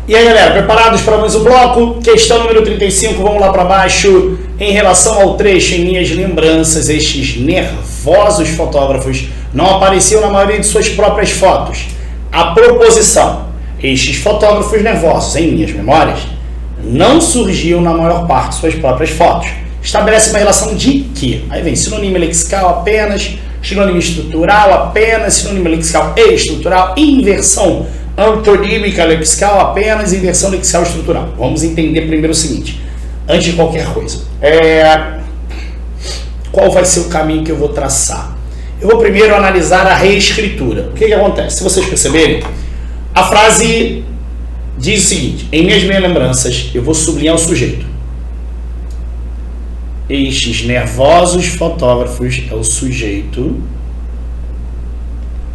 E aí, galera, preparados para mais um bloco? Questão número 35, vamos lá para baixo. Em relação ao trecho, em minhas lembranças, estes nervosos fotógrafos não apareciam na maioria de suas próprias fotos. A proposição, estes fotógrafos nervosos, em minhas memórias, não surgiam na maior parte de suas próprias fotos. Estabelece uma relação de quê? Aí vem sinônimo lexical apenas, sinônimo estrutural apenas, sinônimo lexical e estrutural, inversão antonímica lexical apenas, inversão lexical estrutural. Vamos entender primeiro o seguinte, antes de qualquer coisa. Qual vai ser o caminho que eu vou traçar? Eu vou primeiro analisar a reescritura. O que acontece? Se vocês perceberem, a frase diz o seguinte: em minhas lembranças, eu vou sublinhar o sujeito. Estes nervosos fotógrafos é o sujeito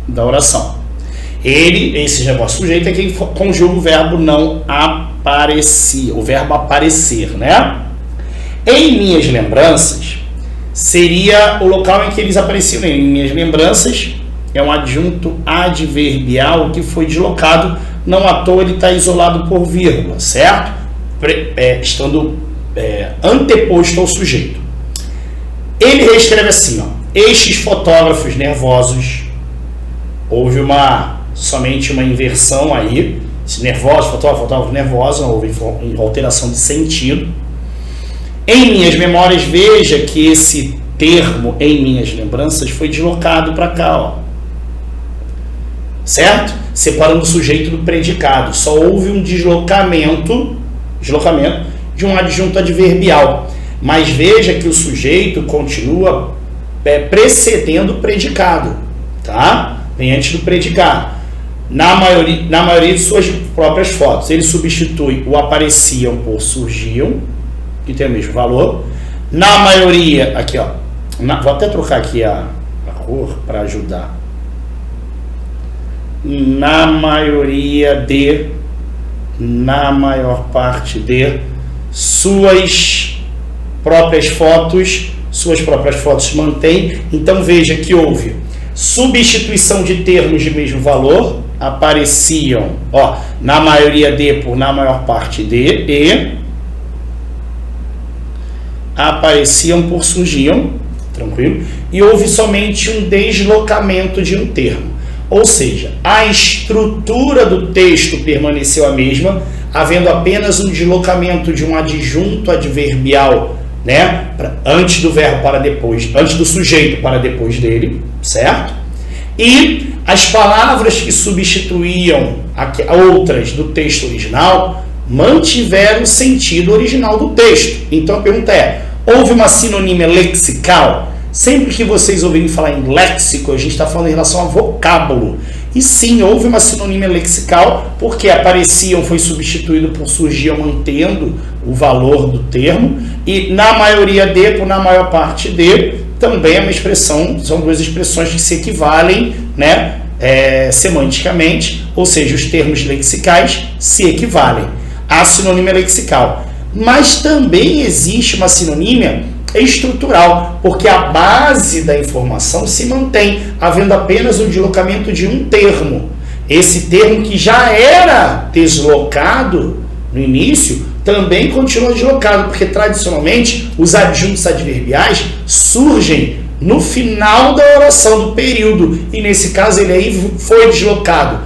da oração. Esse nervoso sujeito é quem conjuga o verbo não aparecer, o verbo aparecer, né? Em minhas lembranças, seria o local em que eles apareciam. Em minhas lembranças é um adjunto adverbial que foi deslocado, não à toa ele está isolado por vírgula, certo? Estando anteposto ao sujeito. Ele reescreve assim, ó: estes fotógrafos nervosos, houve somente uma inversão aí, nervoso, fotógrafo nervoso, não houve alteração de sentido. Em minhas memórias, veja que esse termo em minhas lembranças foi deslocado para cá, ó. Certo? Separando o sujeito do predicado. Só houve um deslocamento de um adjunto adverbial. Mas veja que o sujeito continua precedendo o predicado, tá? Vem antes do predicado. Na maioria de suas próprias fotos, ele substitui o apareciam por surgiam, que tem o mesmo valor. Na maioria, aqui ó, vou até trocar aqui a cor para ajudar. Na maior parte de suas próprias fotos mantém. Então veja que houve substituição de termos de mesmo valor, apareciam, ó, na maioria de por na maior parte de, e apareciam por surgiam, tranquilo? E houve somente um deslocamento de um termo. Ou seja, a estrutura do texto permaneceu a mesma, havendo apenas um deslocamento de um adjunto adverbial, né, antes do verbo para depois, antes do sujeito para depois dele, certo? E as palavras que substituíam outras do texto original mantiveram o sentido original do texto. Então a pergunta é: houve uma sinonímia lexical? Sempre que vocês ouvirem falar em léxico, a gente está falando em relação a vocábulo. E sim, houve uma sinonímia lexical, porque apareciam foi substituído por surgiam, mantendo o valor do termo. E na maioria de, por na maior parte de, também é uma expressão, são duas expressões que se equivalem, né, semanticamente, ou seja, os termos lexicais se equivalem à sinonímia lexical. Mas também existe uma sinonímia estrutural, porque a base da informação se mantém, havendo apenas um deslocamento de um termo. Esse termo que já era deslocado no início, também continua deslocado, porque tradicionalmente os adjuntos adverbiais surgem no final da oração do período, e nesse caso ele aí foi deslocado,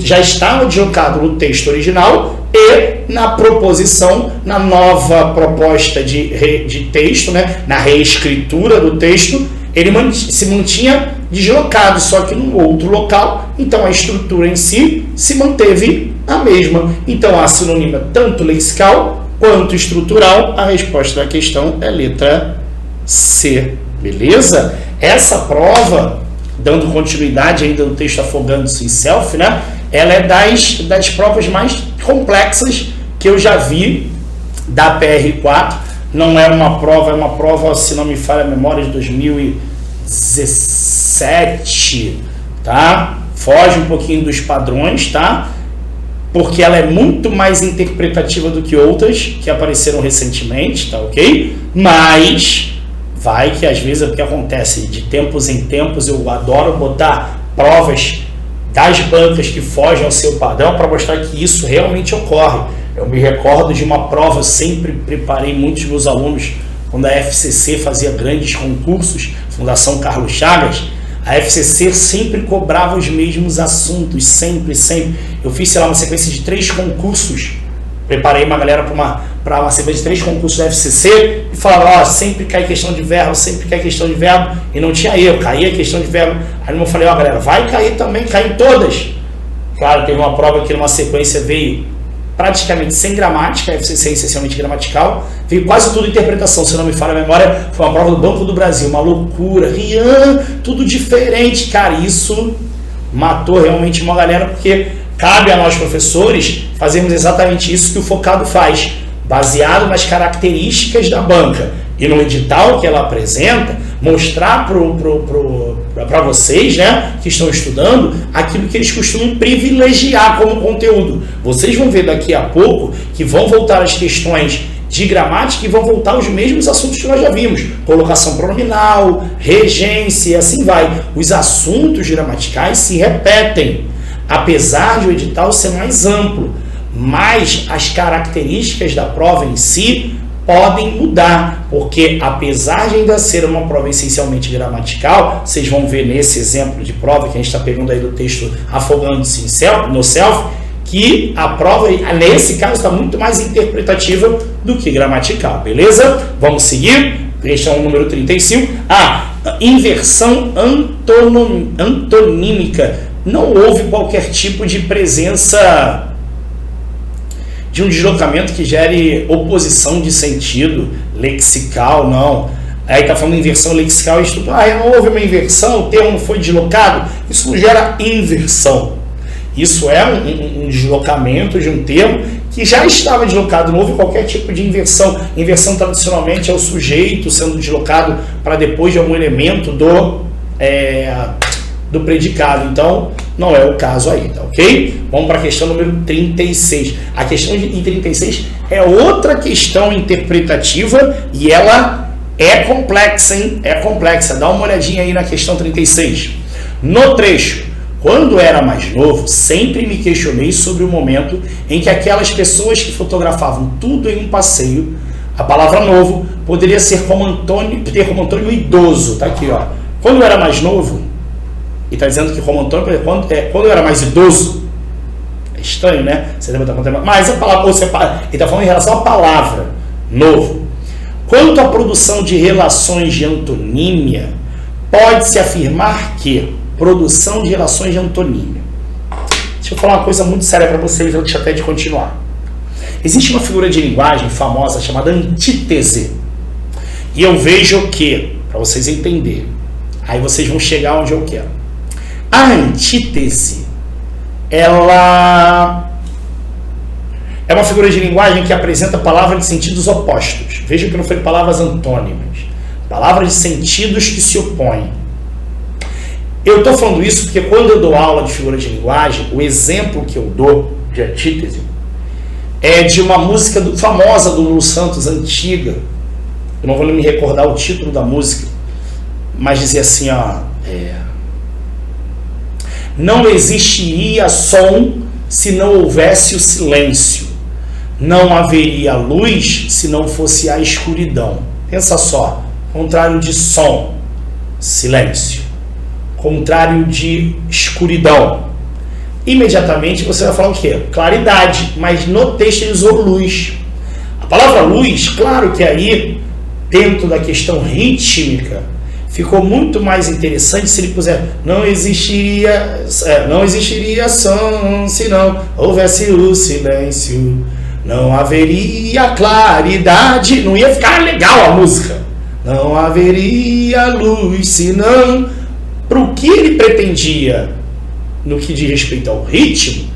já estava deslocado no texto original e na proposição, na nova proposta de texto, né, na reescritura do texto, ele se mantinha deslocado, só que num outro local. Então a estrutura em si se manteve a mesma. Então a sinonímia tanto lexical quanto estrutural. A resposta da questão é letra C, beleza? Essa prova, dando continuidade ainda no texto Afogando-se em Self, né, ela é das provas mais complexas que eu já vi da PR4. Não é uma prova, é uma prova, se não me falha a memória, de 2017, tá? Foge um pouquinho dos padrões, tá? Porque ela é muito mais interpretativa do que outras que apareceram recentemente, tá ok? Mas vai que às vezes é o que acontece, de tempos em tempos eu adoro botar provas das bancas que fogem ao seu padrão para mostrar que isso realmente ocorre. Eu me recordo de uma prova, eu sempre preparei muitos meus alunos quando a FCC fazia grandes concursos, Fundação Carlos Chagas. A FCC sempre cobrava os mesmos assuntos, sempre. Eu fiz, sei lá, uma sequência de 3 concursos, preparei uma galera para uma sequência de 3 concursos da FCC e falava, sempre cai questão de verbo, e não tinha erro, caía questão de verbo. Aí eu falei, galera, vai cair também, cai em todas. Cara, teve uma prova que numa sequência veio praticamente sem gramática, a FCC é essencialmente gramatical, veio quase tudo interpretação, se não me falha a memória, foi uma prova do Banco do Brasil, uma loucura, Rian, tudo diferente, cara, isso matou realmente uma galera, porque cabe a nós professores fazermos exatamente isso que o focado faz, baseado nas características da banca e no edital que ela apresenta, mostrar para vocês, né, que estão estudando, aquilo que eles costumam privilegiar como conteúdo. Vocês vão ver daqui a pouco que vão voltar as questões de gramática e vão voltar os mesmos assuntos que nós já vimos. Colocação pronominal, regência e assim vai. Os assuntos gramaticais se repetem, apesar de o edital ser mais amplo, mas as características da prova em si podem mudar, porque apesar de ainda ser uma prova essencialmente gramatical, vocês vão ver nesse exemplo de prova que a gente está pegando aí do texto Afogando-se no Self, que a prova, nesse caso, está muito mais interpretativa do que gramatical, beleza? Vamos seguir? Questão número 35. Inversão antonímica. Não houve qualquer tipo de presença de um deslocamento que gere oposição de sentido lexical, não. Aí está falando inversão lexical, não houve uma inversão, o termo não foi deslocado, isso não gera inversão. Isso é um deslocamento de um termo que já estava deslocado, não houve qualquer tipo de inversão. Inversão tradicionalmente é o sujeito sendo deslocado para depois de algum elemento do predicado, então não é o caso aí, tá ok? Vamos para a questão número 36. A questão de 36 é outra questão interpretativa e ela é complexa, hein? É complexa. Dá uma olhadinha aí na questão 36. No trecho, quando era mais novo, sempre me questionei sobre o momento em que aquelas pessoas que fotografavam tudo em um passeio, a palavra novo poderia ser ter como antônimo idoso, tá aqui, ó. Quando eu era mais novo, e está dizendo que como antônimo, quando eu era mais idoso, é estranho, né? Você deve estar contando, mas a palavra, ele está falando em relação à palavra novo. Quanto à produção de relações de antonímia, pode-se afirmar que produção de relações de antonímia. Deixa eu falar uma coisa muito séria para vocês antes até de continuar. Existe uma figura de linguagem famosa chamada antítese. E eu vejo que, para vocês entenderem, aí vocês vão chegar onde eu quero. A antítese, ela é uma figura de linguagem que apresenta palavras de sentidos opostos. Veja que não foi palavras antônimas. Palavras de sentidos que se opõem. Eu estou falando isso porque quando eu dou aula de figura de linguagem, o exemplo que eu dou de antítese é de uma música famosa do Lulu Santos, antiga. Eu não vou me recordar o título da música, mas dizia assim, não existiria som se não houvesse o silêncio. Não haveria luz se não fosse a escuridão. Pensa só, contrário de som, silêncio. Contrário de escuridão. Imediatamente você vai falar o quê? Claridade, mas no texto ele usou luz. A palavra luz, claro que aí, dentro da questão rítmica, ficou muito mais interessante se ele puser não existiria som se não houvesse o silêncio, não haveria claridade, não ia ficar legal a música, não haveria luz se não. Para o que ele pretendia no que diz respeito ao ritmo,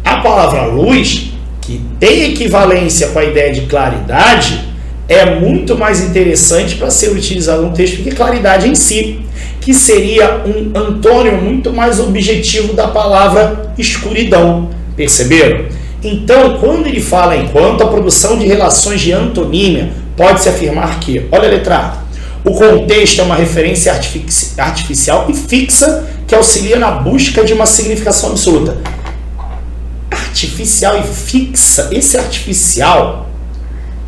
a palavra luz, que tem equivalência com a ideia de claridade, é muito mais interessante para ser utilizado no texto do que claridade em si, que seria um antônimo muito mais objetivo da palavra escuridão. Perceberam? Então, quando ele fala enquanto a produção de relações de antonímia, pode-se afirmar que, olha a letra A, o contexto é uma referência artificial e fixa que auxilia na busca de uma significação absoluta. Artificial e fixa, esse artificial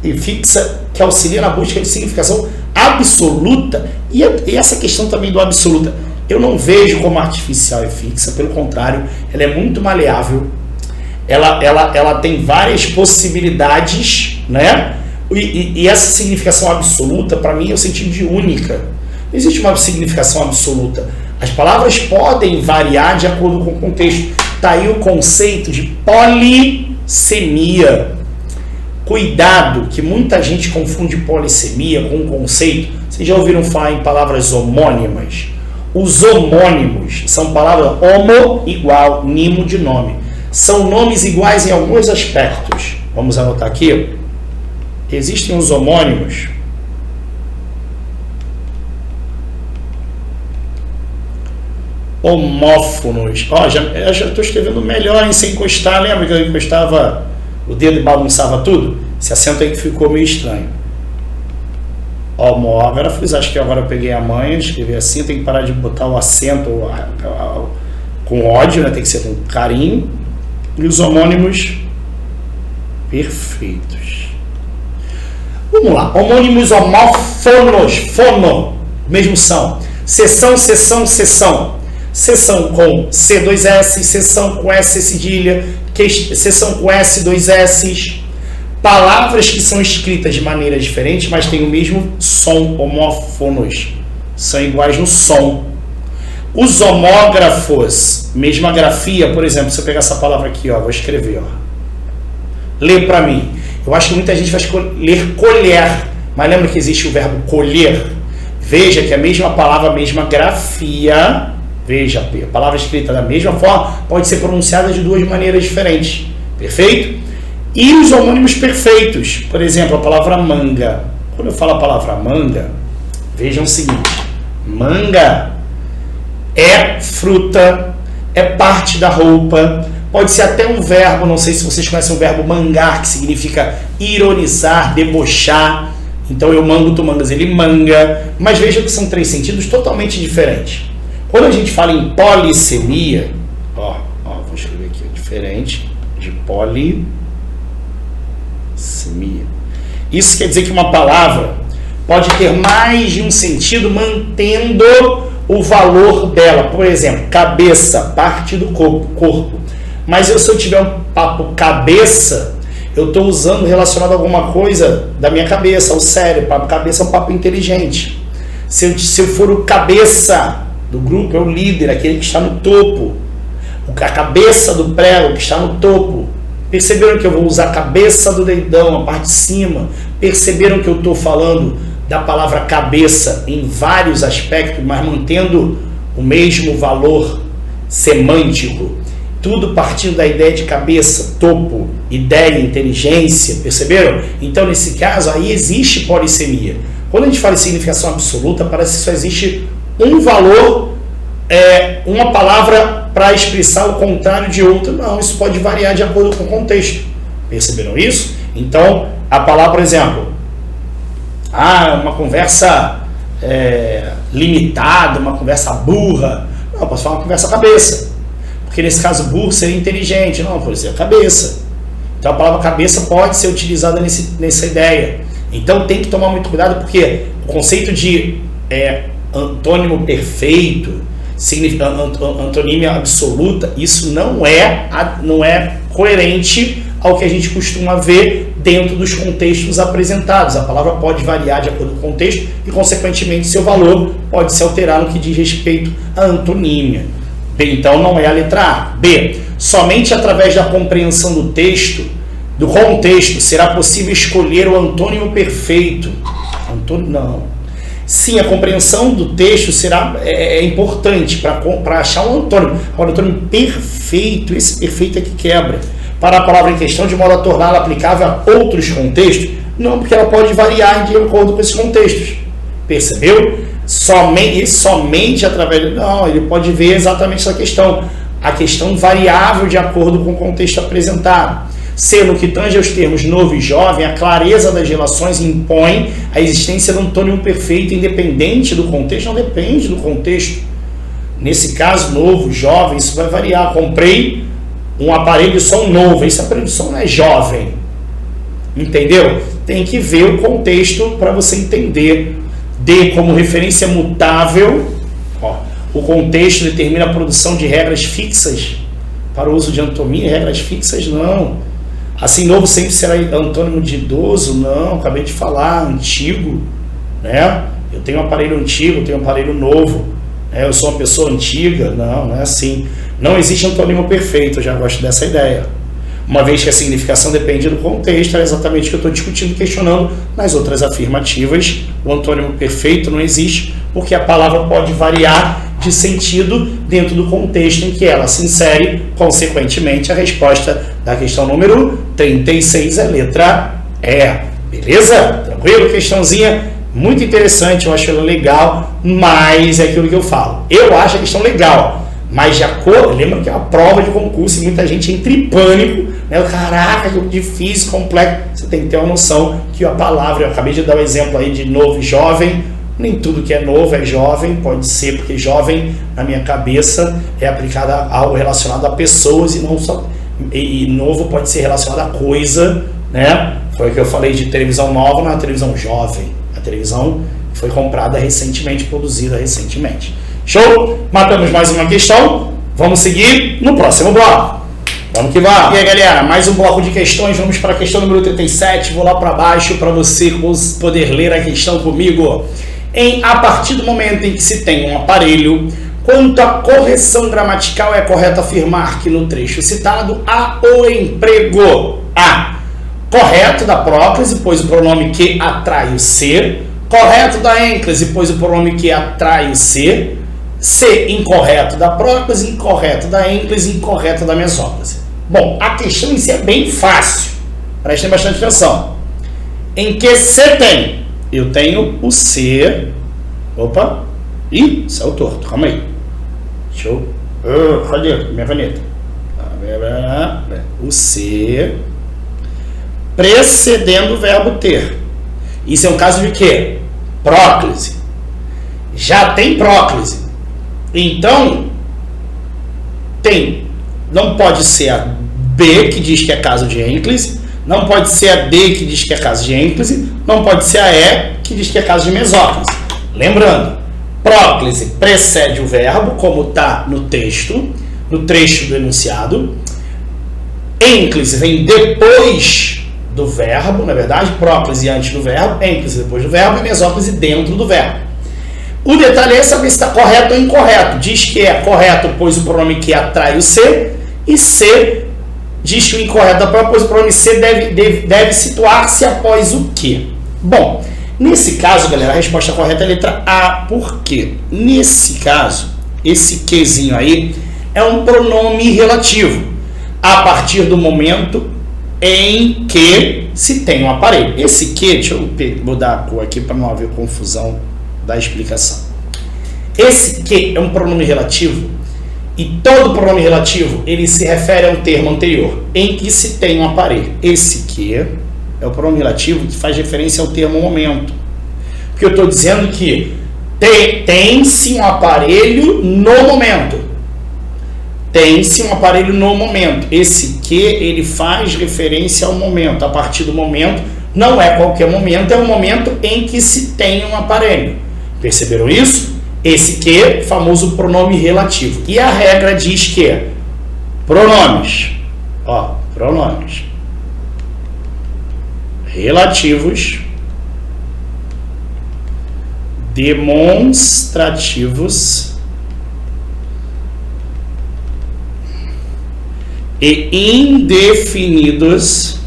e fixa que auxilia na busca de significação absoluta, e essa questão também do absoluta, eu não vejo como artificial e fixa, pelo contrário, ela é muito maleável, ela tem várias possibilidades, né? E essa significação absoluta, para mim, é o sentido de única. Não existe uma significação absoluta. As palavras podem variar de acordo com o contexto. Está aí o conceito de polissemia. Cuidado, que muita gente confunde polissemia com um conceito. Vocês já ouviram falar em palavras homônimas? Os homônimos são palavras homo igual, nimo de nome. São nomes iguais em alguns aspectos. Vamos anotar aqui. Existem os homônimos. Homófonos. Ó, eu já estou escrevendo melhor em sem encostar. Lembra que eu encostava o dedo e bagunçava tudo? Esse acento aí que ficou meio estranho. Homógrafos. Acho que agora eu peguei a manha de escrever assim. Tem que parar de botar o acento com ódio, né? Tem que ser com carinho. E os homônimos perfeitos. Vamos lá. Homônimos homófonos. Fono. Mesmo são. Seção, seção, seção. Seção com C2S, seção com S cedilha, seção com S, 2S. Palavras que são escritas de maneira diferente, mas têm o mesmo som, homófonos. São iguais no som. Os homógrafos, mesma grafia, por exemplo, se eu pegar essa palavra aqui, ó, vou escrever, ó. Lê para mim. Eu acho que muita gente vai ler colher, mas lembra que existe o verbo colher? Veja que a mesma palavra, a mesma grafia, veja, a palavra escrita da mesma forma pode ser pronunciada de duas maneiras diferentes, perfeito? E os homônimos perfeitos, por exemplo, a palavra manga. Quando eu falo a palavra manga, vejam o seguinte: manga é fruta, é parte da roupa, pode ser até um verbo, não sei se vocês conhecem o verbo mangar, que significa ironizar, debochar. Então eu mango, tu mangas, ele manga. Mas veja que são três sentidos totalmente diferentes. Quando a gente fala em polissemia, vou escrever aqui, diferente de polissemia. Isso quer dizer que uma palavra pode ter mais de um sentido mantendo o valor dela. Por exemplo, cabeça, parte do corpo. Mas se eu tiver um papo cabeça, eu estou usando relacionado a alguma coisa da minha cabeça, ao cérebro. Papo cabeça é um papo inteligente. Se eu for o cabeça do grupo, é o líder, aquele que está no topo. A cabeça do prego que está no topo. Perceberam que eu vou usar a cabeça do dedão, a parte de cima? Perceberam que eu estou falando da palavra cabeça em vários aspectos, mas mantendo o mesmo valor semântico? Tudo partindo da ideia de cabeça, topo, ideia, inteligência, perceberam? Então, nesse caso, aí existe polissemia. Quando a gente fala em significação absoluta, parece que só existe um valor, uma palavra para expressar o contrário de outra. Não, isso pode variar de acordo com o contexto. Perceberam isso? Então, a palavra, por exemplo, uma conversa limitada, uma conversa burra. Não, eu posso falar uma conversa cabeça. Porque nesse caso, burro seria inteligente. Não, pode ser cabeça. Então, a palavra cabeça pode ser utilizada nessa ideia. Então, tem que tomar muito cuidado, porque o conceito de antônimo perfeito, antonímia absoluta, isso não é coerente ao que a gente costuma ver dentro dos contextos apresentados. A palavra pode variar de acordo com o contexto e, consequentemente, seu valor pode se alterar no que diz respeito à antonímia. B, então, não é a letra A. B, somente através da compreensão do texto, do contexto, será possível escolher o antônimo perfeito. Não. Sim, a compreensão do texto será importante para achar um antônimo. Agora, o antônimo perfeito, esse perfeito é que quebra. Para a palavra em questão, de modo a torná-la aplicável a outros contextos? Não, porque ela pode variar de acordo com esses contextos. Percebeu? Somente através... Não, ele pode ver exatamente essa questão. A questão variável de acordo com o contexto apresentado. C, no que tange aos termos novo e jovem, a clareza das relações impõe a existência de um antônimo perfeito independente do contexto. Não depende do contexto. Nesse caso, novo, jovem, isso vai variar. Comprei um aparelho de som novo, esse aparelho de som não é jovem. Entendeu? Tem que ver o contexto para você entender. D como referência mutável. Ó, o contexto determina a produção de regras fixas para o uso de antonomia. Regras fixas não. Assim, novo sempre será antônimo de idoso? Não, acabei de falar, antigo, né? Eu tenho um aparelho antigo, tenho um aparelho novo, né? Eu sou uma pessoa antiga? Não, não é assim. Não existe antônimo perfeito, eu já gosto dessa ideia. Uma vez que a significação depende do contexto, é exatamente o que eu estou discutindo, questionando nas outras afirmativas. O antônimo perfeito não existe, porque a palavra pode variar de sentido dentro do contexto em que ela se insere. Consequentemente, a resposta da questão número 36 é letra E. Beleza? Tranquilo? Questãozinha muito interessante, eu acho ela legal, mas é aquilo que eu falo. Eu acho a questão legal, mas de acordo, lembra que é uma prova de concurso e muita gente entra em pânico, né? Caraca, que difícil, complexo. Você tem que ter uma noção que a palavra, eu acabei de dar um exemplo aí de novo e jovem, nem tudo que é novo é jovem, pode ser, porque jovem, na minha cabeça, é aplicado a algo relacionado a pessoas e não só. E novo pode ser relacionado a coisa, né? Foi o que eu falei de televisão nova, na televisão jovem. A televisão foi comprada recentemente, produzida recentemente. Show? Matamos mais uma questão. Vamos seguir no próximo bloco. Vamos que vamos. E aí, galera, mais um bloco de questões. Vamos para a questão número 37. Vou lá para baixo para você poder ler a questão comigo. A partir do momento em que se tem um aparelho, quanto à correção gramatical, é correto afirmar que no trecho citado há o emprego A. Correto da próclise, pois o pronome que atrai o ser. Correto da ênclise, pois o pronome que atrai o ser. C. Incorreto da próclise, incorreto da ênclise, incorreto da mesóclise. Bom, a questão em si é bem fácil. Prestem bastante atenção. Em que C tem? Eu tenho o C. Opa. Ih, saiu torto. Calma aí. Deixa eu... cadê minha caneta? O C precedendo o verbo ter. Isso é um caso de quê? Próclise. Já tem próclise. Então, não pode ser a B que diz que é caso de ênclise, não pode ser a D que diz que é caso de ênclise, não pode ser a E que diz que é caso de mesóclise. Lembrando, próclise precede o verbo, como está no texto, no trecho do enunciado. Ênclise vem depois do verbo, na verdade, próclise antes do verbo, ênclise depois do verbo e mesóclise dentro do verbo. O detalhe é saber se está correto ou incorreto. Diz que é correto, pois o pronome que atrai o C, e C diz que o incorreto da própria, pois o pronome C deve situar-se após o que. Bom, nesse caso, galera, a resposta correta é a letra A. Por quê? Nesse caso, esse quezinho aí é um pronome relativo a partir do momento em que se tem um aparelho. Esse que, deixa eu mudar a cor aqui para não haver confusão da explicação. Esse que é um pronome relativo e todo pronome relativo ele se refere a um termo anterior em que se tem um aparelho. Esse que é o pronome relativo que faz referência ao termo momento. Porque eu estou dizendo que tem-se um aparelho no momento. Tem-se um aparelho no momento. Esse que ele faz referência ao momento. A partir do momento, não é qualquer momento, é o momento em que se tem um aparelho. Perceberam isso? Esse que, famoso pronome relativo. E a regra diz que pronomes, pronomes relativos, demonstrativos e indefinidos,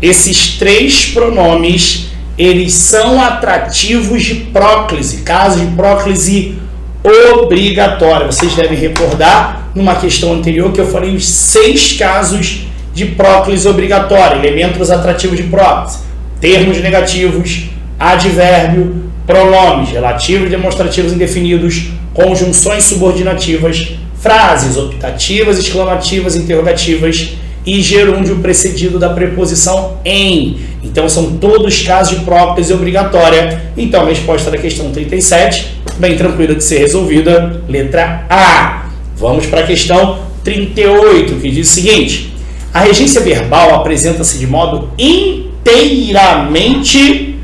esses três pronomes, eles são atrativos de próclise, caso de próclise obrigatória. Vocês devem recordar, numa questão anterior, que eu falei os 6 casos de próclise obrigatória, elementos atrativos de próclise: termos negativos, advérbio, pronomes relativos, demonstrativos indefinidos, conjunções subordinativas, frases optativas, exclamativas, interrogativas e gerúndio precedido da preposição em. Então, são todos casos de próclise obrigatória. Então, a resposta da questão 37 bem tranquila de ser resolvida, letra A. Vamos para a questão 38, que diz o seguinte: a regência verbal apresenta-se de modo inteiramente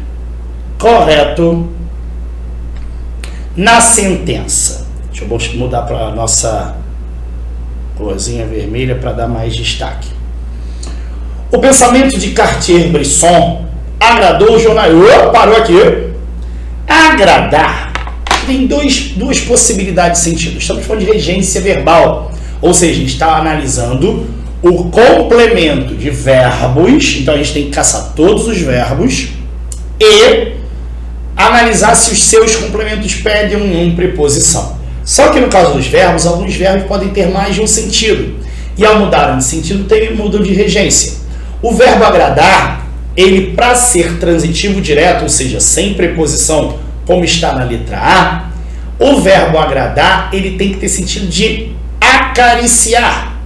correto na sentença. Deixa eu mudar para a nossa corzinha vermelha para dar mais destaque. O pensamento de Cartier-Bresson agradou o jornalista. Parou aqui. Agradar tem duas possibilidades de sentido. Estamos falando de regência verbal, ou seja, está analisando o complemento de verbos. Então a gente tem que caçar todos os verbos e analisar se os seus complementos pedem uma preposição. Só que no caso dos verbos, alguns verbos podem ter mais de um sentido, e ao mudarem de sentido, mudam de regência. O verbo agradar, ele, para ser transitivo direto, ou seja, sem preposição, como está na letra A, o verbo agradar, ele tem que ter sentido de acariciar.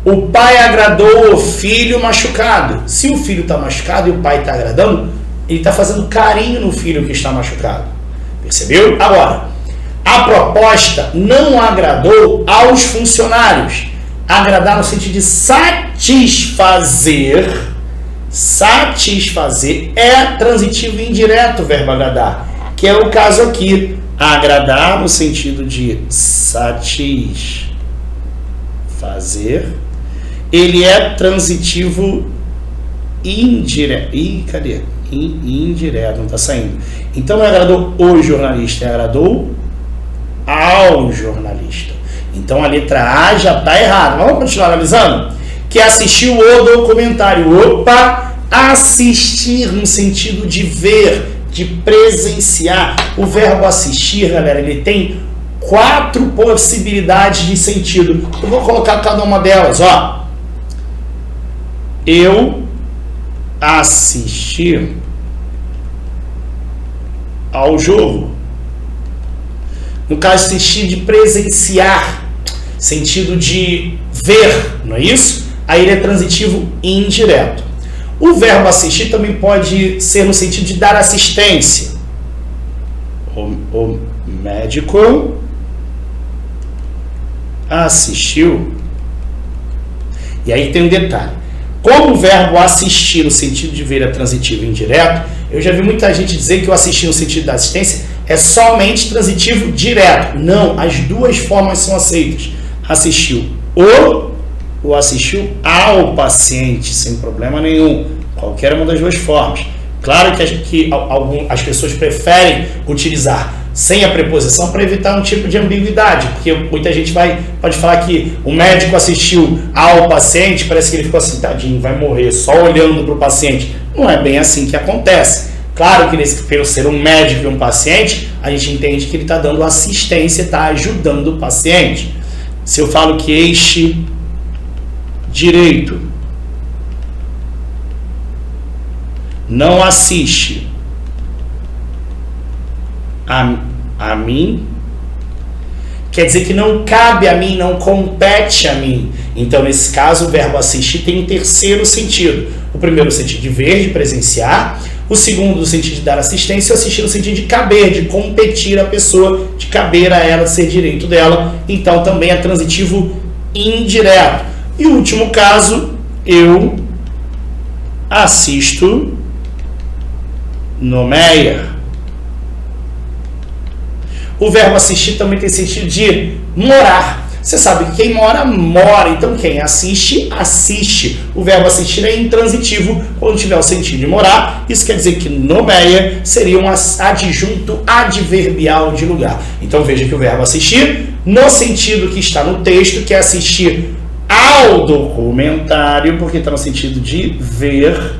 O pai agradou o filho machucado. Se o filho está machucado e o pai está agradando, ele está fazendo carinho no filho que está machucado. Percebeu? Agora, a proposta não agradou aos funcionários. Agradar no sentido de satisfazer. Satisfazer é transitivo indireto o verbo agradar, que é o caso aqui. Agradar no sentido de satisfazer, ele é transitivo indireto. Cadê? Indireto, não está saindo. Então não agradou o jornalista, agradou ao jornalista. Então a letra A já está errada. Vamos continuar analisando? Que assistiu o documentário. Opa! Assistir no sentido de ver, de presenciar. O verbo assistir, galera, ele tem 4 possibilidades de sentido. Eu vou colocar cada uma delas, ó. Eu assisti ao jogo. No caso, assistir de presenciar, sentido de ver, não é isso? Aí ele é transitivo indireto. O verbo assistir também pode ser no sentido de dar assistência. O médico assistiu. E aí tem um detalhe. Como o verbo assistir no sentido de ver é transitivo indireto, eu já vi muita gente dizer que o assistir no sentido da assistência é somente transitivo direto. Não, as duas formas são aceitas. Assistiu ou assistiu ao paciente, sem problema nenhum. Qualquer uma das duas formas. Claro que as pessoas preferem utilizar sem a preposição para evitar um tipo de ambiguidade, porque muita gente pode falar que o médico assistiu ao paciente, parece que ele ficou assim, tadinho, vai morrer, só olhando para o paciente. Não é bem assim que acontece. Claro que pelo ser um médico e um paciente, a gente entende que ele está dando assistência, está ajudando o paciente. Se eu falo que este direito não assiste a mim, quer dizer que não cabe a mim, não compete a mim. Então, nesse caso, o verbo assistir tem um terceiro sentido. O primeiro sentido de ver, de presenciar. O segundo, o sentido de dar assistência. E o assistir no sentido de caber, de competir a pessoa, de caber a ela, ser direito dela. Então, também é transitivo indireto. E o último caso, eu assisto nomeia. O verbo assistir também tem sentido de morar. Você sabe que quem mora, mora. Então, quem assiste, assiste. O verbo assistir é intransitivo quando tiver o sentido de morar. Isso quer dizer que nomeia seria um adjunto adverbial de lugar. Então, veja que o verbo assistir, no sentido que está no texto, que é assistir ao documentário, porque está no sentido de ver,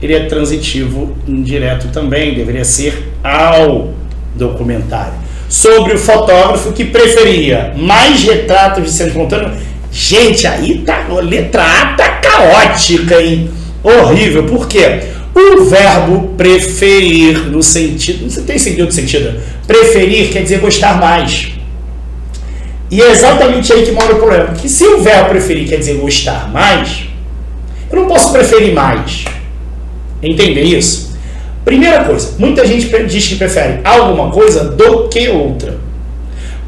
ele é transitivo indireto também, deveria ser ao documentário. Sobre o fotógrafo que preferia mais retratos de cena espontânea. Gente, aí tá, a letra A tá caótica, hein? Horrível. Por quê? O verbo preferir no sentido... Você tem sentido de sentido? Preferir quer dizer gostar mais. E é exatamente aí que mora o problema. Porque se o verbo preferir quer dizer gostar mais, eu não posso preferir mais. Entender isso? Primeira coisa, muita gente diz que prefere alguma coisa do que outra.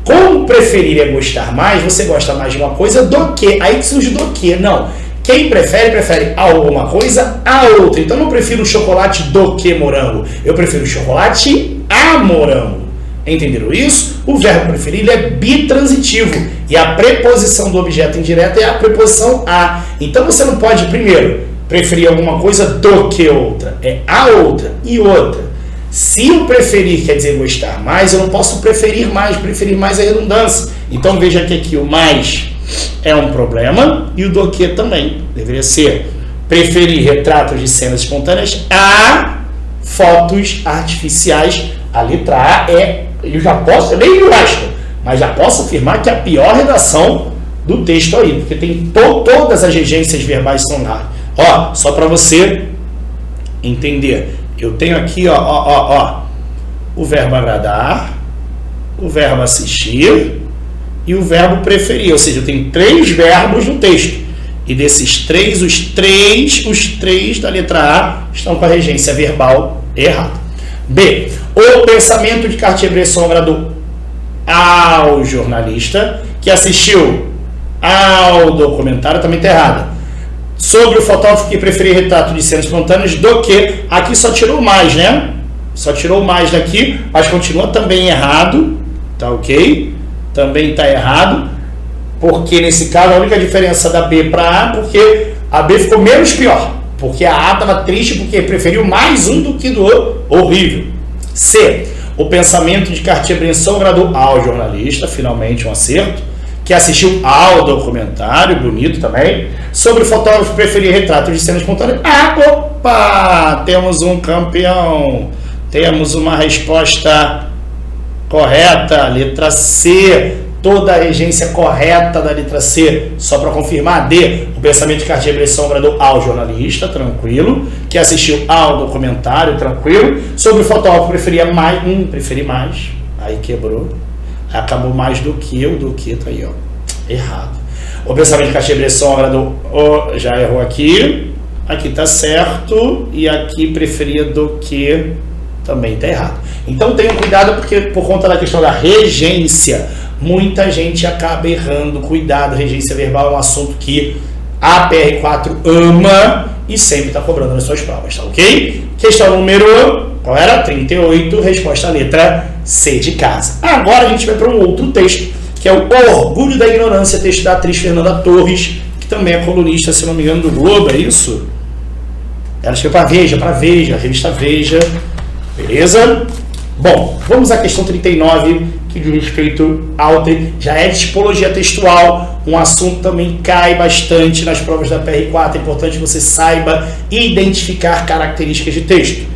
Como preferir é gostar mais, você gosta mais de uma coisa do que. Aí que surge do que, não. Quem prefere alguma coisa a outra. Então eu não prefiro chocolate do que morango. Eu prefiro chocolate a morango. Entenderam isso? O verbo preferir ele é bitransitivo. E a preposição do objeto indireto é a preposição a. Então você não pode, primeiro, preferir alguma coisa do que outra. É a outra e outra. Se eu preferir quer dizer gostar mais, eu não posso preferir mais é redundância. Então veja que aqui o mais é um problema e o do que também. Deveria ser preferir retratos de cenas espontâneas a fotos artificiais. A letra A é, eu nem gosto, mas já posso afirmar que é a pior redação do texto aí, porque tem todas as regências verbais são lá. Ó, só para você entender. Eu tenho aqui, o verbo agradar, o verbo assistir e o verbo preferir. Ou seja, eu tenho 3 verbos no texto. E desses 3, os três da letra A estão com a regência verbal errada. B. O pensamento de Cartier-Bresson agradou ao jornalista que assistiu ao documentário, também está errada. Sobre o fotógrafo que preferia retrato de cenas espontâneas do que, aqui só tirou mais, né? Só tirou mais daqui, mas continua também errado, tá ok? Também está errado, porque nesse caso a única diferença da B para A, porque a B ficou menos pior, porque a A estava triste porque preferiu mais um do que do outro, horrível. C. O pensamento de Cartier-Bresson agradou ao jornalista, finalmente um acerto, que assistiu ao documentário, bonito também, sobre o fotógrafo preferir retratos de cenas espontâneas. Opa! Temos um campeão. Temos uma resposta correta, letra C. Toda a regência correta da letra C. Só para confirmar, D. O pensamento de Cartier-Bresson agradou ao jornalista, tranquilo, que assistiu ao documentário, tranquilo, sobre o fotógrafo preferir mais. Aí quebrou. Acabou mais do que tá aí, ó. Errado. O pensamento de Cartier-Bresson agradou. Já errou aqui. Aqui tá certo. E aqui preferia do que também tá errado. Então tenham cuidado, porque por conta da questão da regência, muita gente acaba errando. Cuidado, regência verbal é um assunto que a PR4 ama e sempre está cobrando nas suas provas, tá ok? Questão número, qual era? 38, resposta à letra C de casa. Agora a gente vai para um outro texto, que é o Orgulho da Ignorância, texto da atriz Fernanda Torres, que também é colunista, se não me engano, do Globo, é isso? Ela escreveu para Veja, a revista Veja, beleza? Bom, vamos à questão 39, que diz respeito ao já é de tipologia textual, um assunto também cai bastante nas provas da PR4, é importante que você saiba identificar características de texto.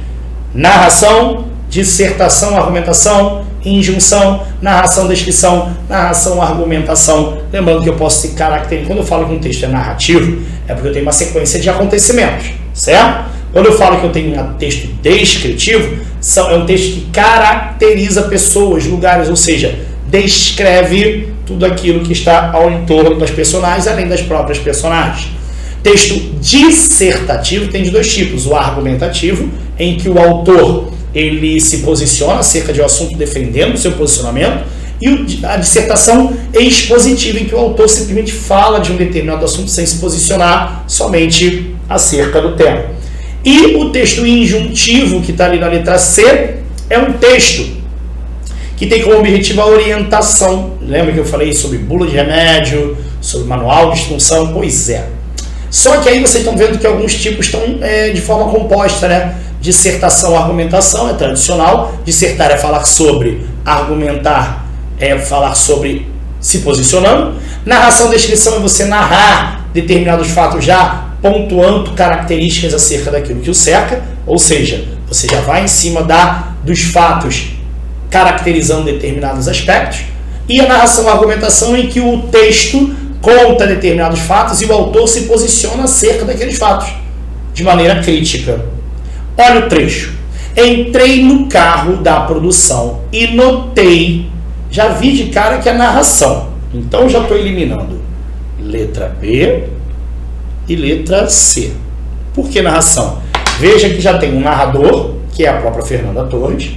Narração, dissertação, argumentação, injunção, narração, descrição, narração, argumentação. Lembrando que eu posso se caracterizar, quando eu falo que um texto é narrativo, é porque eu tenho uma sequência de acontecimentos, certo? Quando eu falo que eu tenho um texto descritivo, é um texto que caracteriza pessoas, lugares, ou seja, descreve tudo aquilo que está ao entorno das personagens, além das próprias personagens. Texto dissertativo tem de 2 tipos: o argumentativo, em que o autor ele se posiciona acerca de um assunto defendendo o seu posicionamento, e a dissertação expositiva, em que o autor simplesmente fala de um determinado assunto sem se posicionar somente acerca do tema. E o texto injuntivo, que está ali na letra C, é um texto que tem como objetivo a orientação. Lembra que eu falei sobre bula de remédio, sobre manual de instrução? Pois é. Só que aí vocês estão vendo que alguns tipos estão de forma composta, né? Dissertação, argumentação é tradicional. Dissertar é falar sobre, argumentar é falar sobre se posicionando. Narração, descrição é você narrar determinados fatos já pontuando características acerca daquilo que o cerca, ou seja, você já vai em cima dos fatos caracterizando determinados aspectos. E a narração, a argumentação, em que o texto conta determinados fatos e o autor se posiciona acerca daqueles fatos de maneira crítica. Olha o trecho. Entrei no carro da produção e notei, já vi de cara que é narração, então já estou eliminando letra B e letra C. Por que narração? Veja que já tem um narrador, que é a própria Fernanda Torres.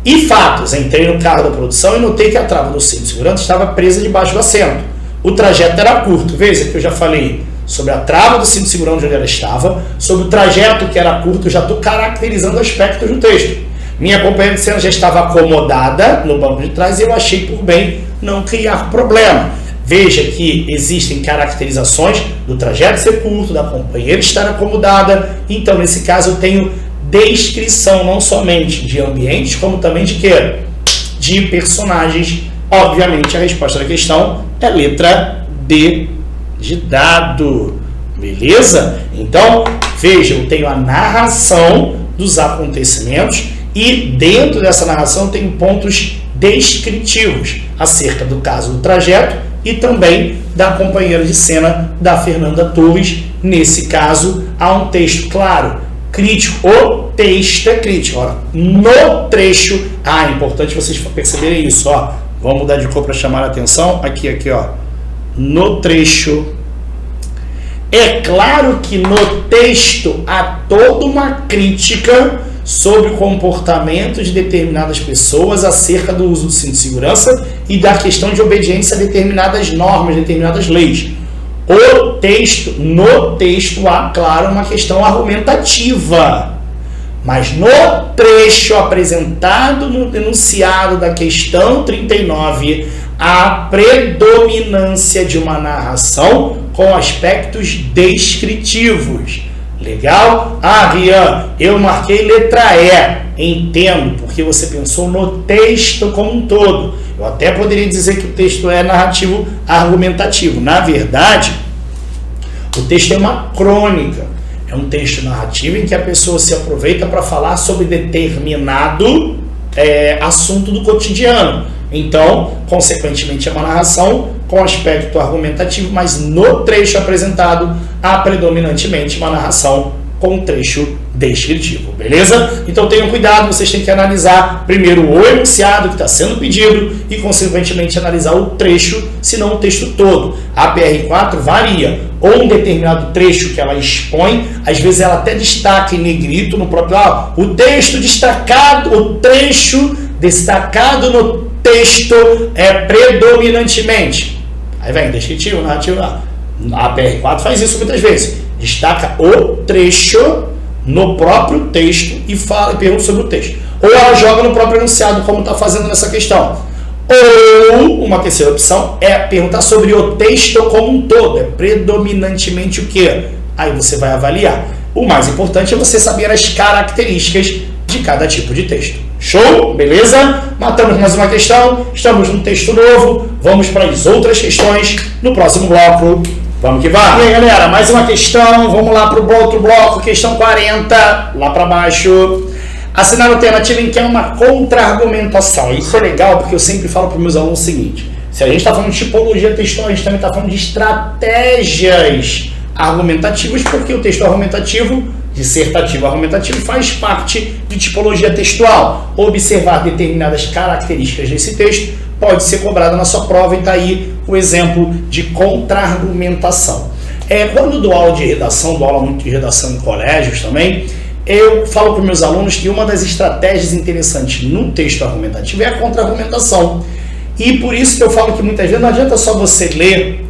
E fatos, entrei no carro da produção e notei que a trava do cinto de segurança estava presa debaixo do assento. O trajeto era curto, veja que eu já falei sobre a trava do cinto de segurança onde ela estava, sobre o trajeto que era curto, eu já estou caracterizando aspectos do texto. Minha companheira de cena já estava acomodada no banco de trás e eu achei por bem não criar problema. Veja que existem caracterizações do trajeto ser curto, da companheira estar acomodada, então nesse caso eu tenho descrição não somente de ambientes, como também de quê? De personagens. Obviamente a resposta da questão é letra D de dado, beleza? Então, veja, eu tenho a narração dos acontecimentos e dentro dessa narração tem pontos descritivos acerca do caso do trajeto e também da companheira de cena da Fernanda Torres. Nesse caso, há um texto claro, crítico. O texto é crítico. Ó, no trecho, é importante vocês perceberem isso. Ó. Vamos mudar de cor para chamar a atenção. Aqui, ó. No trecho. É claro que no texto há toda uma crítica sobre o comportamento de determinadas pessoas acerca do uso do cinto de segurança e da questão de obediência a determinadas normas, determinadas leis. No texto há, claro, uma questão argumentativa, mas no trecho apresentado no enunciado da questão 39, há predominância de uma narração com aspectos descritivos. Legal? Rian, eu marquei letra E. Entendo, porque você pensou no texto como um todo. Eu até poderia dizer que o texto é narrativo argumentativo. Na verdade, o texto é uma crônica. É um texto narrativo em que a pessoa se aproveita para falar sobre determinado assunto do cotidiano. Então, consequentemente, é uma narração com aspecto argumentativo, mas no trecho apresentado há predominantemente uma narração com trecho descritivo, beleza? Então tenham cuidado, vocês têm que analisar primeiro o enunciado que está sendo pedido e, consequentemente, analisar o trecho, se não o texto todo. A PR4 varia, ou um determinado trecho que ela expõe, às vezes ela até destaca em negrito no próprio, o texto destacado, o trecho destacado no texto é predominantemente. Aí vem descritivo, narrativo. A PR4 faz isso muitas vezes. Destaca o trecho no próprio texto e pergunta sobre o texto. Ou ela joga no próprio enunciado, como está fazendo nessa questão. Ou, uma terceira opção, é perguntar sobre o texto como um todo. É predominantemente o quê? Aí você vai avaliar. O mais importante é você saber as características de cada tipo de texto. Show? Beleza? Matamos mais uma questão. Estamos num texto novo. Vamos para as outras questões no próximo bloco. Vamos que vamos. E aí, galera, mais uma questão. Vamos lá para o outro bloco. Questão 40, lá para baixo. Assinar a alternativa em que é uma contra-argumentação. Isso é legal porque eu sempre falo para os meus alunos o seguinte. Se a gente está falando de tipologia textual, a gente também está falando de estratégias argumentativas, porque o texto argumentativo, dissertativo argumentativo, faz parte de tipologia textual. Observar determinadas características desse texto pode ser cobrado na sua prova e está aí o exemplo de contra-argumentação. Quando dou aula de redação, dou aula muito de redação em colégios também, eu falo para os meus alunos que uma das estratégias interessantes no texto argumentativo é a contra-argumentação. E por isso que eu falo que muitas vezes não adianta só você ler,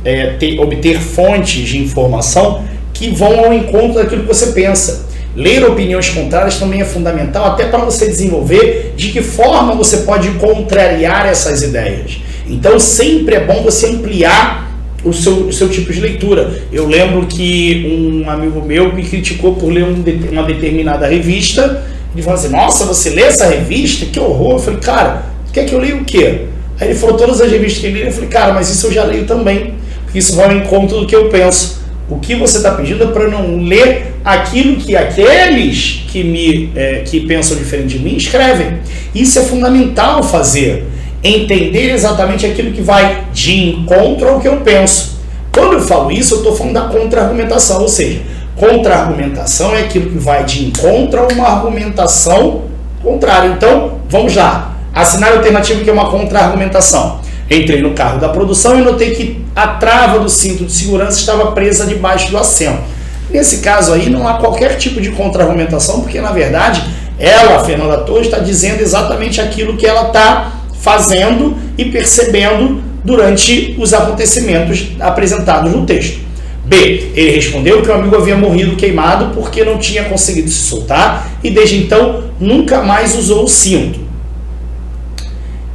obter fontes de informação que vão ao encontro daquilo que você pensa. Ler opiniões contrárias também é fundamental, até para você desenvolver de que forma você pode contrariar essas ideias. Então sempre é bom você ampliar o seu tipo de leitura. Eu lembro que um amigo meu me criticou por ler uma determinada revista. Ele falou assim, nossa, você lê essa revista? Que horror! Eu falei, cara, quer que eu leia o quê? Aí ele falou todas as revistas que ele lia. Eu falei, cara, mas isso eu já leio também, porque isso vai ao encontro do que eu penso. O que você está pedindo é para eu não ler aquilo que aqueles que pensam diferente de mim escrevem. Isso é fundamental fazer. Entender exatamente aquilo que vai de encontro ao que eu penso. Quando eu falo isso, eu estou falando da contra-argumentação, ou seja, contra-argumentação é aquilo que vai de encontro a uma argumentação contrária. Então, vamos lá. Assinar a alternativa que é uma contra-argumentação. Entrei no carro da produção e notei que a trava do cinto de segurança estava presa debaixo do assento. Nesse caso aí, não há qualquer tipo de contra-argumentação, porque, na verdade, Ela, a Fernanda Torres, está dizendo exatamente aquilo que ela está fazendo e percebendo durante os acontecimentos apresentados no texto. B. Ele respondeu que o amigo havia morrido queimado porque não tinha conseguido se soltar e desde então nunca mais usou o cinto.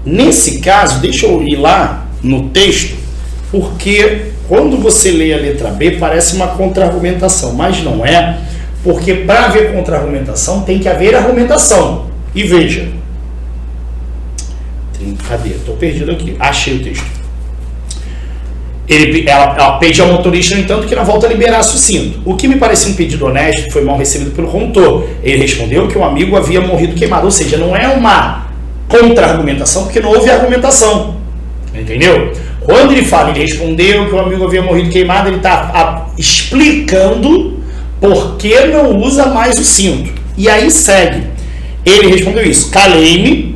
Nesse caso, deixa eu ir lá no texto, porque quando você lê a letra B parece uma contra-argumentação, mas não é, porque para haver contra-argumentação tem que haver argumentação. E veja, cadê? Estou perdido aqui, achei o texto. Ela pede ao motorista, no entanto, que não volta a liberasse o cinto. O que me parecia um pedido honesto, que foi mal recebido pelo condutor. Ele respondeu que o amigo havia morrido queimado, ou seja, não é uma contra-argumentação, porque não houve argumentação. Entendeu? Quando ele fala, ele respondeu que o amigo havia morrido queimado, ele está explicando por que não usa mais o cinto. E aí segue. Ele respondeu isso. Calei-me,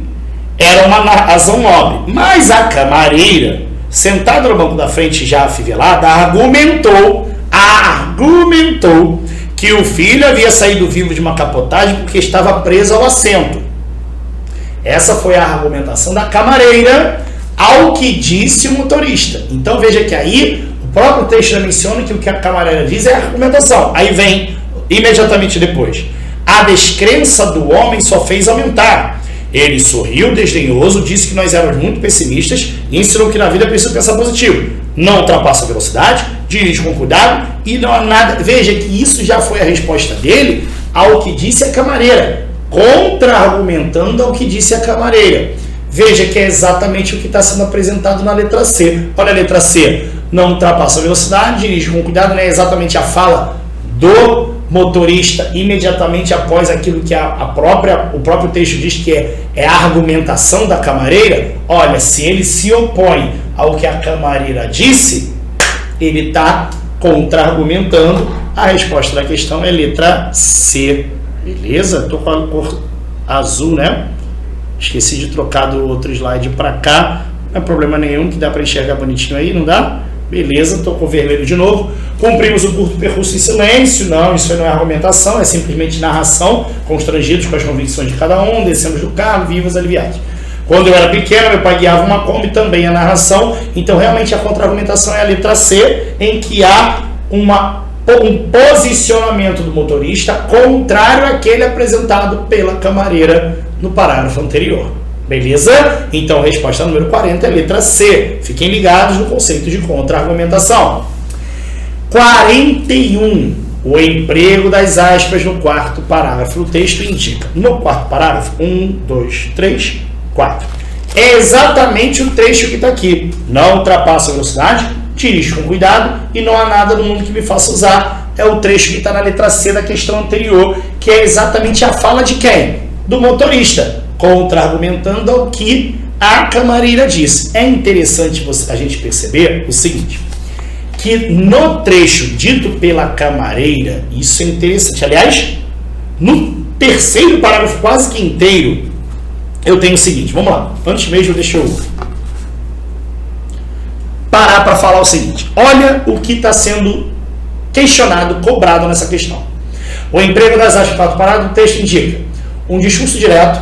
era uma razão nobre. Mas a camareira, sentada no banco da frente já afivelada, argumentou que o filho havia saído vivo de uma capotagem porque estava preso ao assento. Essa foi a argumentação da camareira ao que disse o motorista. Então veja que aí o próprio texto já menciona que o que a camareira diz é a argumentação. Aí vem imediatamente depois: a descrença do homem só fez aumentar. Ele sorriu desdenhoso, disse que nós éramos muito pessimistas e ensinou que na vida é preciso pensar positivo. Não ultrapassa a velocidade, dirige com cuidado e não há nada. Veja que isso já foi a resposta dele ao que disse a camareira, contra-argumentando ao que disse a camareira. Veja que é exatamente o que está sendo apresentado na letra C. Olha a letra C, não ultrapassa a velocidade, dirige com cuidado, não é exatamente a fala do motorista imediatamente após aquilo que o próprio texto diz que é a argumentação da camareira. Olha, se ele se opõe ao que a camareira disse, ele está contra-argumentando. A resposta da questão é letra C. Beleza? Estou com a cor azul, né? Esqueci de trocar do outro slide para cá. Não é problema nenhum, que dá para enxergar bonitinho aí, não dá? Beleza, estou com o vermelho de novo. Cumprimos o curto percurso em silêncio. Não, isso não é argumentação, é simplesmente narração. Constrangidos com as convicções de cada um, descemos do carro, vivos, aliviados. Quando eu era pequeno, meu pai guiava uma Kombi, também a narração. Então, realmente, a contra-argumentação é a letra C, em que há um posicionamento do motorista contrário àquele apresentado pela camareira no parágrafo anterior. Beleza? Então, a resposta número 40 é a letra C. Fiquem ligados no conceito de contra-argumentação. 41. O emprego das aspas no quarto parágrafo. O texto indica. No quarto parágrafo, 1, 2, 3, 4. É exatamente o trecho que está aqui. Não ultrapassa a velocidade, dirige com cuidado e não há nada no mundo que me faça usar. É o trecho que está na letra C da questão anterior, que é exatamente a fala de quem? Do motorista, contra-argumentando ao que a camareira disse. É interessante a gente perceber o seguinte, que no trecho dito pela camareira, isso é interessante. Aliás, no terceiro parágrafo quase que inteiro, eu tenho o seguinte, vamos lá, antes mesmo deixa eu parar para falar o seguinte. Olha o que está sendo questionado, cobrado nessa questão. O emprego das aspas para parágrafo, o texto indica um discurso direto,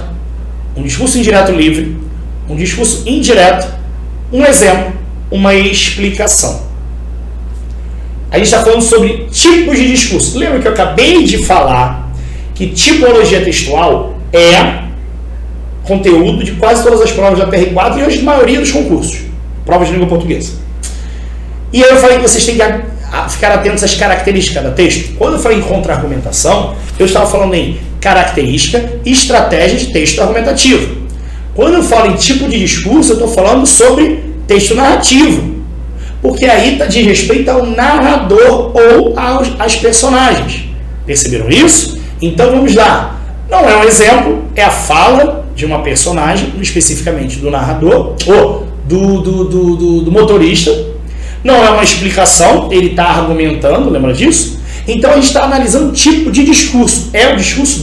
um discurso indireto livre, um discurso indireto, um exemplo, uma explicação. A gente está falando sobre tipos de discurso. Lembra que eu acabei de falar que tipologia textual é conteúdo de quase todas as provas da PR4 e hoje a maioria dos concursos, provas de língua portuguesa. E aí eu falei que vocês têm que ficar atentos às características do texto. Quando eu falei em contra-argumentação, eu estava falando em característica e estratégia de texto argumentativo. Quando eu falo em tipo de discurso, eu estou falando sobre texto narrativo, porque aí diz respeito ao narrador ou às personagens. Perceberam isso? Então vamos lá. Não é um exemplo, é a fala de uma personagem, especificamente do narrador ou do motorista. Não é uma explicação, ele está argumentando, lembra disso? Então a gente está analisando o tipo de discurso. É o discurso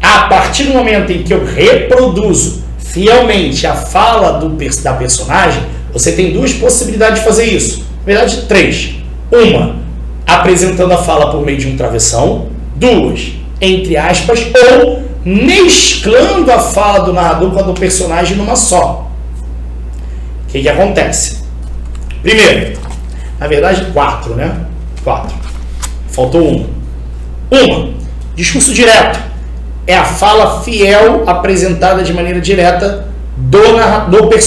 a partir do momento em que eu reproduzo fielmente a fala da personagem, você tem duas possibilidades de fazer isso. Na verdade, três. Uma, apresentando a fala por meio de um travessão. Duas, entre aspas, ou mesclando a fala do narrador com a do personagem numa só. O que acontece? Primeiro, na verdade 4, né? 4. Faltou uma. Discurso direto é a fala fiel apresentada de maneira direta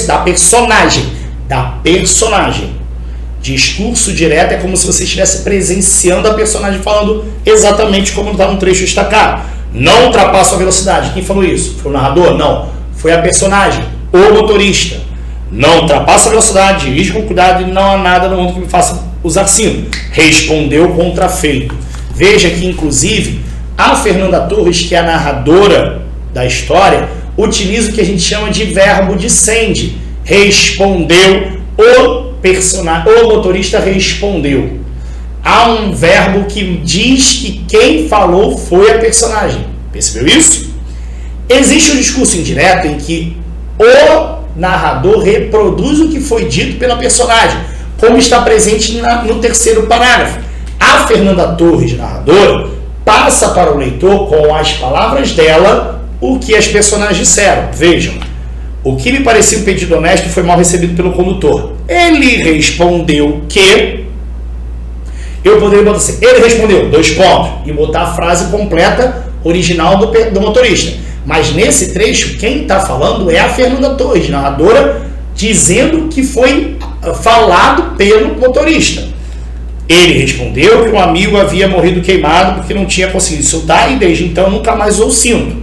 da personagem. Discurso direto é como se você estivesse presenciando a personagem falando exatamente como está no trecho destacado. Não ultrapassa a velocidade. Quem falou isso? Foi o narrador? Não. Foi a personagem, o motorista. Não ultrapassa a velocidade, dirige com cuidado e não há nada no mundo que me faça usar cinto. Respondeu contrafeito. Veja que, inclusive, a Fernanda Torres, que é a narradora da história, utiliza o que a gente chama de verbo dicende. Respondeu, o motorista respondeu. Há um verbo que diz que quem falou foi a personagem. Percebeu isso? Existe um discurso indireto em que o narrador reproduz o que foi dito pela personagem, como está presente no terceiro parágrafo. A Fernanda Torres, narradora, passa para o leitor, com as palavras dela, o que as personagens disseram. Vejam, o que me parecia um pedido honesto foi mal recebido pelo condutor. Ele respondeu que... Eu poderia botar assim, ele respondeu, 2 pontos, e botar a frase completa, original do motorista. Mas nesse trecho, quem está falando é a Fernanda Torres, narradora, dizendo que foi falado pelo motorista. Ele respondeu que um amigo havia morrido queimado porque não tinha conseguido soltar e desde então nunca mais usou cinto.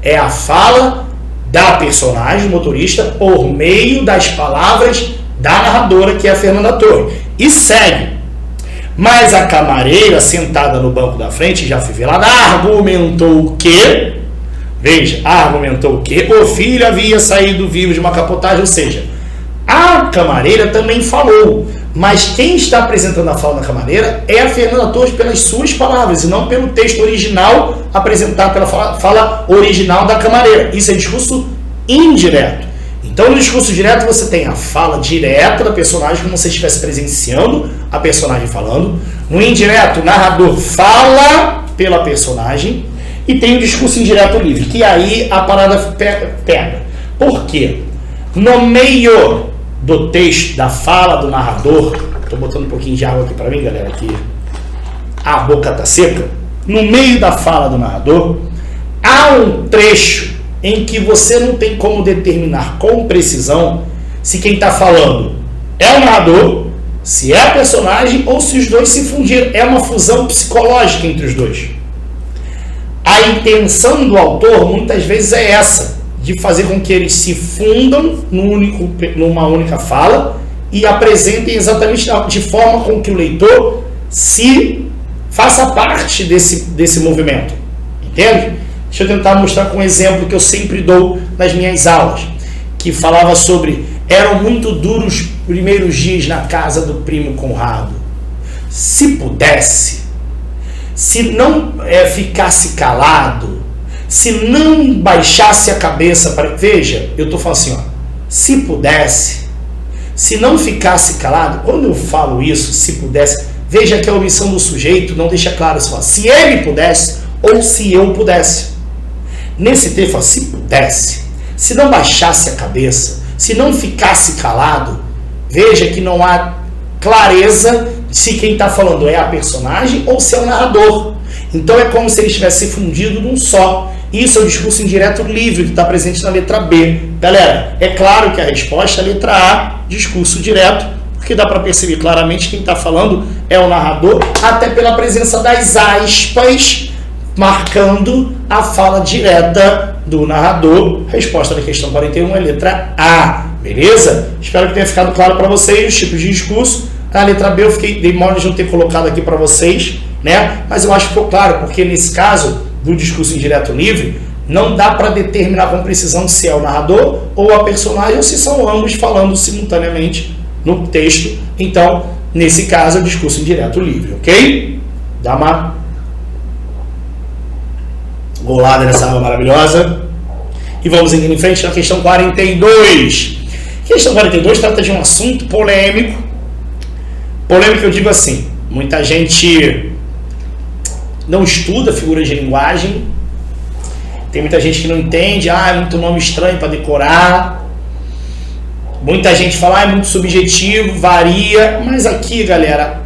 É a fala da personagem, motorista, por meio das palavras da narradora, que é a Fernanda Torres. E segue. Mas a camareira, sentada no banco da frente, já fivelada, argumentou que... Veja, argumentou que o filho havia saído vivo de uma capotagem, ou seja, a camareira também falou, mas quem está apresentando a fala da camareira é a Fernanda Torres pelas suas palavras e não pelo texto original apresentado pela fala original da camareira. Isso é discurso indireto. Então, no discurso direto, você tem a fala direta da personagem, como se você estivesse presenciando a personagem falando. No indireto, o narrador fala pela personagem. E tem o discurso indireto livre, que aí a parada pega. Por quê? No meio do texto, da fala do narrador, estou botando um pouquinho de água aqui para mim, galera, que a boca tá seca. No meio da fala do narrador, há um trecho em que você não tem como determinar com precisão se quem está falando é o narrador, se é a personagem ou se os dois se fundiram. É uma fusão psicológica entre os dois. A intenção do autor muitas vezes é essa, de fazer com que eles se fundam numa única fala e apresentem exatamente de forma com que o leitor se faça parte desse movimento. Entende? Deixa eu tentar mostrar com um exemplo que eu sempre dou nas minhas aulas, que falava sobre: eram muito duros os primeiros dias na casa do primo Conrado. Se pudesse, se não ficasse calado, se não baixasse a cabeça para... Veja, eu estou falando assim, ó, se pudesse, se não ficasse calado. Quando eu falo isso, se pudesse, veja que a omissão do sujeito não deixa claro se ele pudesse ou se eu pudesse. Nesse texto, fala, se pudesse, se não baixasse a cabeça, se não ficasse calado, veja que não há clareza se quem está falando é a personagem ou se é o narrador. Então é como se ele estivesse fundido num só. Isso é o discurso indireto livre que está presente na letra B. Galera, é claro que a resposta é a letra A, discurso direto, porque dá para perceber claramente que quem está falando é o narrador, até pela presença das aspas, marcando a fala direta do narrador. Resposta da questão 41 é letra A, beleza? Espero que tenha ficado claro para vocês os tipos de discurso. A letra B eu dei mole de não ter colocado aqui para vocês, né? Mas eu acho que ficou claro, porque nesse caso do discurso indireto livre, não dá para determinar com precisão se é o narrador ou a personagem, ou se são ambos falando simultaneamente no texto. Então, nesse caso, é o discurso indireto livre, ok? Dá uma golada nessa água maravilhosa. E vamos seguindo em frente na questão 42. A questão 42 trata de um assunto polêmico. Polêmico, eu digo assim, muita gente não estuda figuras de linguagem Tem muita gente que não entende, é muito nome estranho para decorar. Muita gente fala, é muito subjetivo, varia. Mas aqui, galera,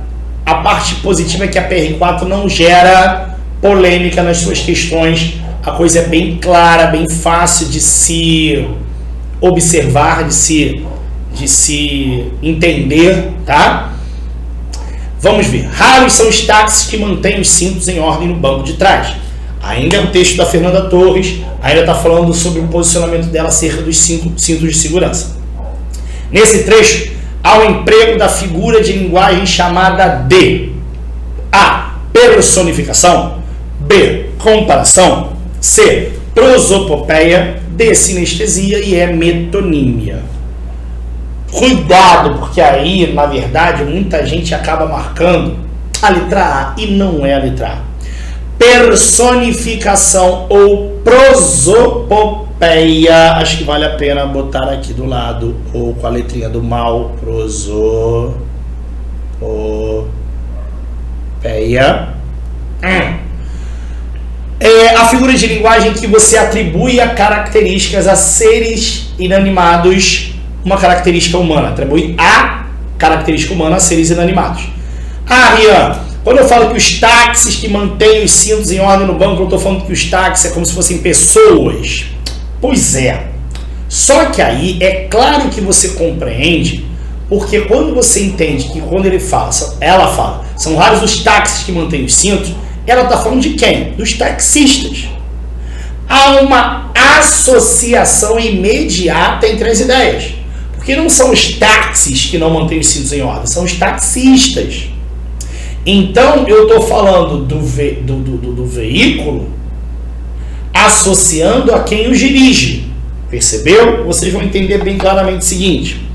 a parte positiva é que a PR4 não gera polêmica nas suas questões. A coisa é bem clara, bem fácil de se observar, de se entender, tá? Vamos ver. Raros são os táxis que mantêm os cintos em ordem no banco de trás. Ainda é um texto da Fernanda Torres, ainda está falando sobre o posicionamento dela acerca dos cintos de segurança. Nesse trecho, há o emprego da figura de linguagem chamada de A. Personificação, B. Comparação, C. Prosopopeia, D. Sinestesia e E. Metonímia. Cuidado, porque aí, na verdade, muita gente acaba marcando a letra A e não é a letra A. Personificação ou prosopopeia, acho que vale a pena botar aqui do lado, ou com a letrinha do mal, prosopopeia. É a figura de linguagem que você atribui a características a seres inanimados, uma característica humana, atribui a característica humana a seres inanimados. Rian, quando eu falo que os táxis que mantêm os cintos em ordem no banco, eu estou falando que os táxis é como se fossem pessoas. Pois é. Só que aí é claro que você compreende, porque quando você entende que quando ela fala, são raros os táxis que mantêm os cintos, ela está falando de quem? Dos taxistas. Há uma associação imediata entre as ideias. Porque não são os táxis que não mantêm os cintos em ordem, são os taxistas. Então, eu estou falando do veículo associando a quem os dirige. Percebeu? Vocês vão entender bem claramente o seguinte.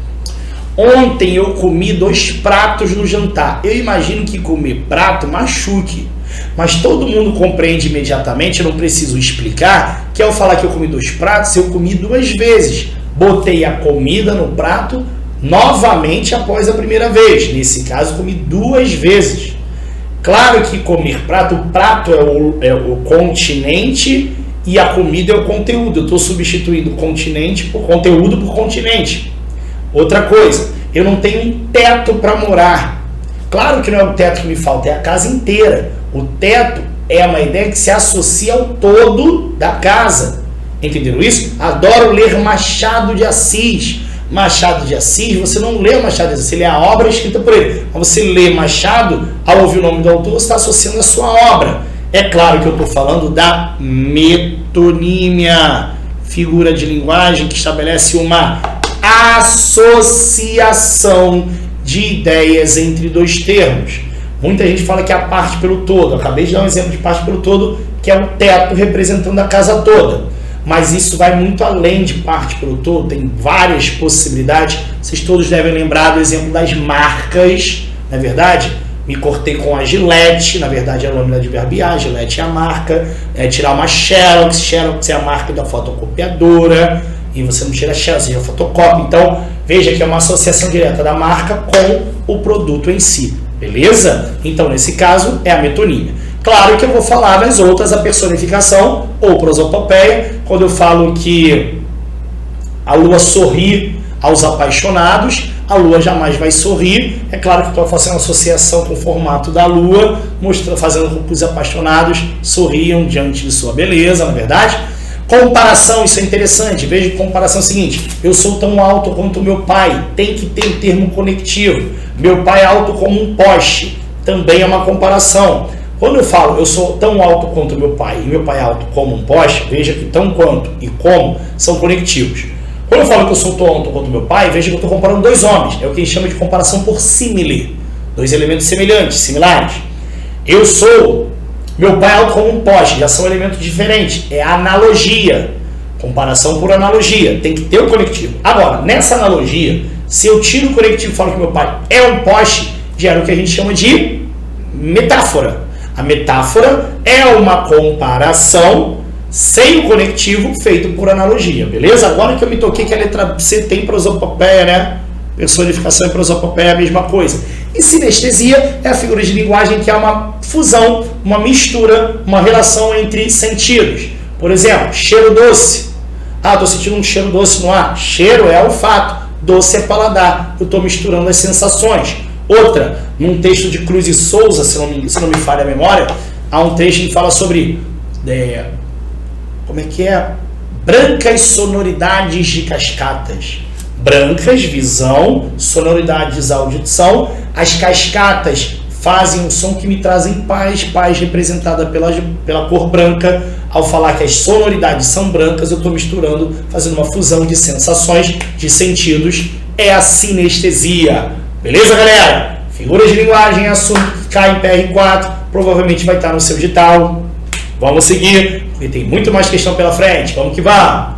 Ontem eu comi 2 pratos no jantar. Eu imagino que comer prato machuque. Mas todo mundo compreende imediatamente, eu não preciso explicar, que ao falar que eu comi 2 pratos, eu comi 2 vezes. Botei a comida no prato novamente após a primeira vez. Nesse caso, comi 2 vezes. Claro que comer prato, o prato é o continente e a comida é o conteúdo. Eu estou substituindo continente por conteúdo por continente. Outra coisa, eu não tenho um teto para morar. Claro que não é o teto que me falta, é a casa inteira. O teto é uma ideia que se associa ao todo da casa. Entenderam isso? Adoro ler Machado de Assis. Machado de Assis, você não lê Machado de Assis, você lê a obra escrita por ele. Mas você lê Machado, ao ouvir o nome do autor, você está associando a sua obra. É claro que eu estou falando da metonímia, figura de linguagem que estabelece uma associação de ideias entre 2 termos. Muita gente fala que é a parte pelo todo. Eu acabei de dar um exemplo de parte pelo todo, que é o teto representando a casa toda. Mas isso vai muito além de parte pelo todo, tem várias possibilidades. Vocês todos devem lembrar do exemplo das marcas, não é verdade? Me cortei com a Gillette, na verdade é a lâmina de barbear, Gillette é a marca. Tirar uma Xerox, Xerox é a marca da fotocopiadora, e você não tira Xerox, você já fotocopia. Então, veja que é uma associação direta da marca com o produto em si, beleza? Então, nesse caso, é a metonímia. Claro que eu vou falar das outras, a personificação ou prosopopeia, quando eu falo que a lua sorri aos apaixonados, a lua jamais vai sorrir. É claro que estou fazendo uma associação com o formato da lua, fazendo com que os apaixonados sorriam diante de sua beleza, na verdade. Comparação, isso é interessante. Veja que comparação é o seguinte: eu sou tão alto quanto meu pai, tem que ter um termo conectivo. Meu pai é alto como um poste, também é uma comparação. Quando eu falo eu sou tão alto quanto meu pai e meu pai é alto como um poste, veja que tão quanto e como são conectivos. Quando eu falo que eu sou tão alto quanto meu pai, veja que eu estou comparando 2 homens. É o que a gente chama de comparação por símile. 2 elementos semelhantes, similares. Meu pai é alto como um poste, já são elementos diferentes. É analogia. Comparação por analogia. Tem que ter o conectivo. Agora, nessa analogia, se eu tiro o conectivo e falo que meu pai é um poste, gera o que a gente chama de metáfora. A metáfora é uma comparação sem o conectivo feito por analogia, beleza? Agora que eu me toquei que a letra C tem prosopopeia, né? Personificação e prosopopeia é a mesma coisa. E sinestesia é a figura de linguagem que é uma fusão, uma mistura, uma relação entre sentidos. Por exemplo, cheiro doce. Ah, estou sentindo um cheiro doce no ar. Cheiro é olfato, doce é paladar. Eu estou misturando as sensações. Outra, num texto de Cruz e Souza, se não me falha a memória, há um texto que fala sobre como é que é? Brancas sonoridades de cascatas. Brancas, visão, sonoridades, audição. As cascatas fazem um som que me trazem paz, paz representada pela cor branca. Ao falar que as sonoridades são brancas, eu estou misturando, fazendo uma fusão de sensações, de sentidos. É a sinestesia. Beleza, galera? Figuras de linguagem, assunto que cai em PR4, provavelmente vai estar no seu edital. Vamos seguir, porque tem muito mais questão pela frente. Vamos que vamos!